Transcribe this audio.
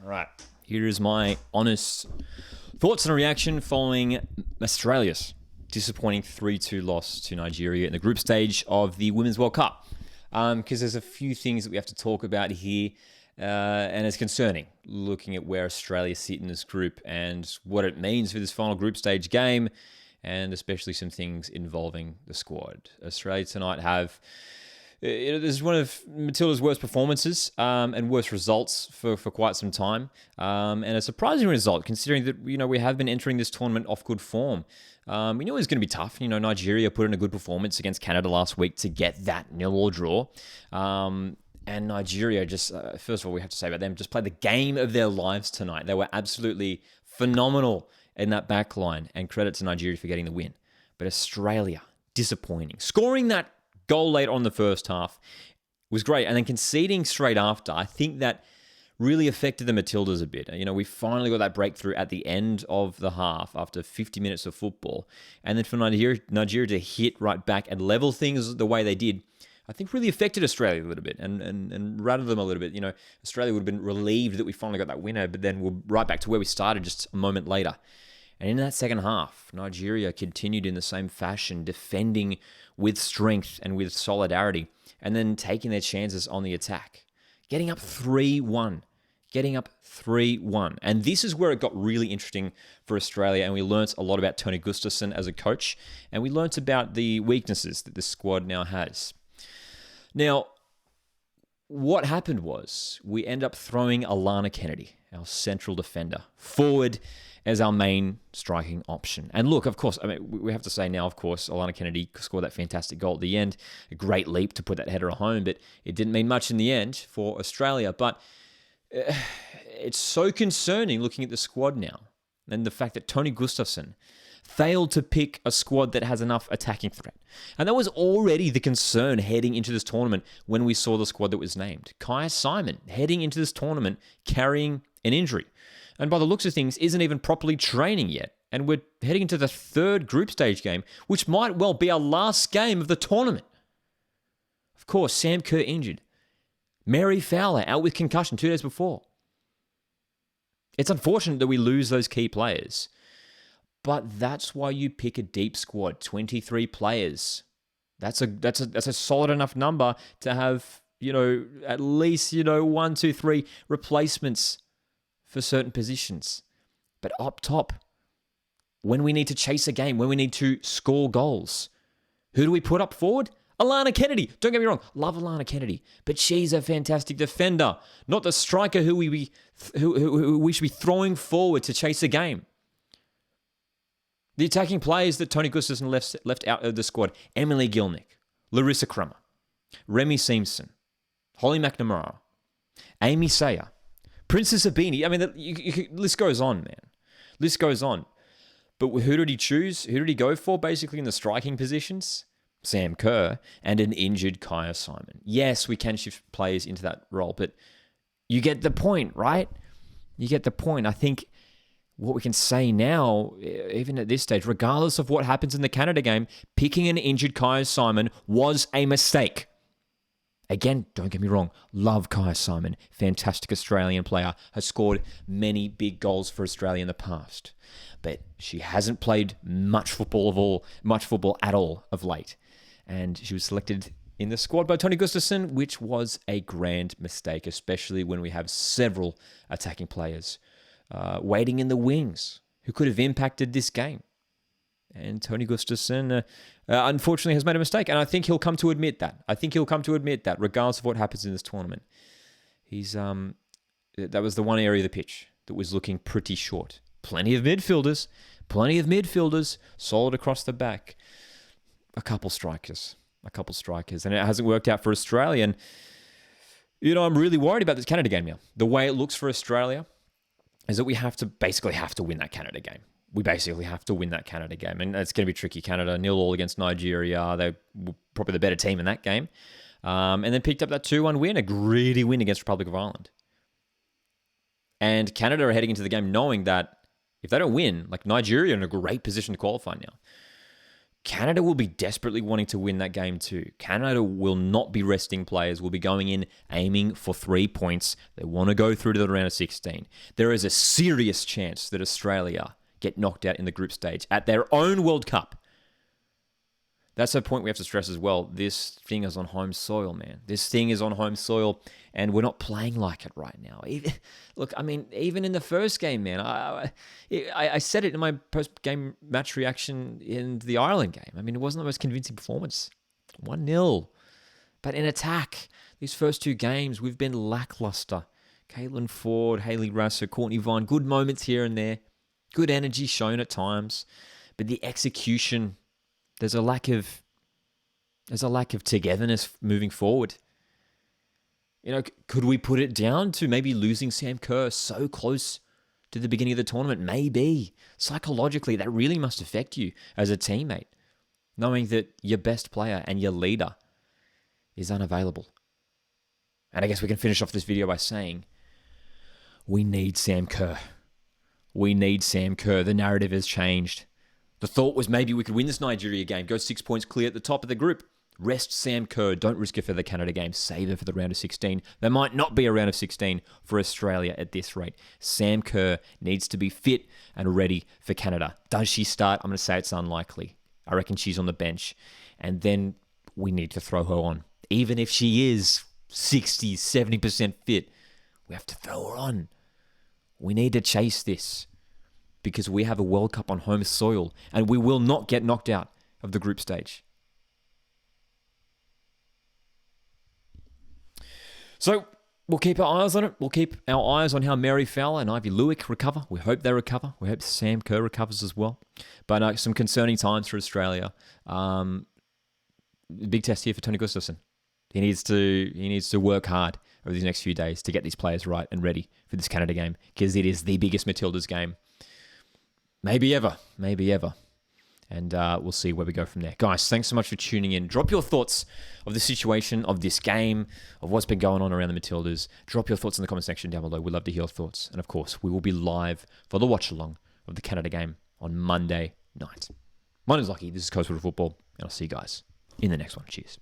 All right. Here is my honest thoughts and reaction following Australia's disappointing 3-2 loss to Nigeria in the group stage of the Women's World Cup. Because there's a few things that we have to talk about here, and it's concerning looking at where Australia sit in this group and what it means for this final group stage game, and especially some things involving the squad. Australia tonight have... This is one of Matilda's worst performances and worst results for quite some time. And a surprising result, considering that we have been entering this tournament off good form. We knew it was going to be tough. Nigeria put in a good performance against Canada last week to get that 0-0 draw. And Nigeria just, first of all, we have to say about them, just played the game of their lives tonight. They were absolutely phenomenal in that back line, and credit to Nigeria for getting the win. But Australia, disappointing. Scoring that goal late on the first half was great, and then conceding straight after, I think that really affected the Matildas a bit. We finally got that breakthrough at the end of the half after 50 minutes of football, and then for Nigeria to hit right back and level things the way they did, I think really affected Australia a little bit and rattled them a little bit. Australia would have been relieved that we finally got that winner, but then we're right back to where we started just a moment later. And in that second half, Nigeria continued in the same fashion, defending with strength and with solidarity, and then taking their chances on the attack. Getting up 3-1. And this is where it got really interesting for Australia, and we learnt a lot about Tony Gustafsson as a coach, and we learnt about the weaknesses that this squad now has. Now, what happened was we end up throwing Alana Kennedy, our central defender, forward as our main striking option. And look, of course, we have to say now, of course, Alana Kennedy scored that fantastic goal at the end. A great leap to put that header home, but it didn't mean much in the end for Australia. But it's so concerning looking at the squad now, and the fact that Tony Gustafsson failed to pick a squad that has enough attacking threat. And that was already the concern heading into this tournament when we saw the squad that was named. Kaya Simon heading into this tournament carrying an injury, and by the looks of things, isn't even properly training yet. And we're heading into the third group stage game, which might well be our last game of the tournament. Of course, Sam Kerr injured. Mary Fowler out with concussion 2 days before. It's unfortunate that we lose those key players, but that's why you pick a deep squad, 23 players. That's a solid enough number to have, at least, 1, 2, 3 replacements for certain positions. But up top, when we need to chase a game, when we need to score goals, who do we put up forward? Alana Kennedy. Don't get me wrong, love Alana Kennedy, but she's a fantastic defender, not the striker who we should be throwing forward to chase a game. The attacking players that Tony Gustafsson left out of the squad: Emily Gilnick, Larissa Crummer, Remy Simpson, Holly McNamara, Amy Sayer, Princess Abini. The list goes on, man. List goes on. But who did he choose? Who did he go for, basically, in the striking positions? Sam Kerr and an injured Kaya Simon. Yes, we can shift players into that role, but you get the point, right? You get the point. I think what we can say now, even at this stage, regardless of what happens in the Canada game, picking an injured Kaya Simon was a mistake. Again, don't get me wrong, love Kaya Simon, fantastic Australian player, has scored many big goals for Australia in the past, but she hasn't played much football at all of late, and she was selected in the squad by Tony Gustafsson, which was a grand mistake, especially when we have several attacking players waiting in the wings who could have impacted this game. And Tony Gustafsson, unfortunately, has made a mistake. And I think he'll come to admit that. Regardless of what happens in this tournament. That was the one area of the pitch that was looking pretty short. Plenty of midfielders, solid across the back. A couple strikers. And it hasn't worked out for Australia. And, I'm really worried about this Canada game now. The way it looks for Australia is that we have to win that Canada game. And it's going to be tricky. Canada 0-0 against Nigeria. They were probably the better team in that game. And then picked up that 2-1 win, a gritty win against Republic of Ireland. And Canada are heading into the game knowing that if they don't win, Nigeria are in a great position to qualify now. Canada will be desperately wanting to win that game too. Canada will not be resting players, will be going in aiming for 3 points. They want to go through to the round of 16. There is a serious chance that Australia get knocked out in the group stage at their own World Cup. That's a point we have to stress as well. This thing is on home soil, man. This thing is on home soil, and we're not playing like it right now. Even in the first game, man, I said it in my post-game match reaction in the Ireland game. I mean, it wasn't the most convincing performance. 1-0. But in attack, these first 2 games, we've been lackluster. Caitlin Ford, Hayley Raso, Courtney Vine, good moments here and there. Good energy shown at times. But the execution... There's a lack of togetherness moving forward. Could we put it down to maybe losing Sam Kerr so close to the beginning of the tournament? Maybe. Psychologically, that really must affect you as a teammate, knowing that your best player and your leader is unavailable. And I guess we can finish off this video by saying, we need Sam Kerr. We need Sam Kerr. The narrative has changed. The thought was maybe we could win this Nigeria game, go 6 points clear at the top of the group. Rest Sam Kerr. Don't risk it for the Canada game. Save it for the round of 16. There might not be a round of 16 for Australia at this rate. Sam Kerr needs to be fit and ready for Canada. Does she start? I'm going to say it's unlikely. I reckon she's on the bench. And then we need to throw her on. Even if she is 60, 70% fit, we have to throw her on. We need to chase this, because we have a World Cup on home soil, and we will not get knocked out of the group stage. So we'll keep our eyes on it. We'll keep our eyes on how Mary Fowler and Ivy Lewick recover. We hope they recover. We hope Sam Kerr recovers as well. But some concerning times for Australia. Big test here for Tony Gustafsson. He needs to work hard over these next few days to get these players right and ready for this Canada game, because it is the biggest Matildas game maybe ever. And we'll see where we go from there. Guys, thanks so much for tuning in. Drop your thoughts of the situation, of this game, of what's been going on around the Matildas. Drop your thoughts in the comment section down below. We'd love to hear your thoughts. And of course, we will be live for the watch-along of the Canada game on Monday night. My name's Lucky. This is Coast Football, and I'll see you guys in the next one. Cheers.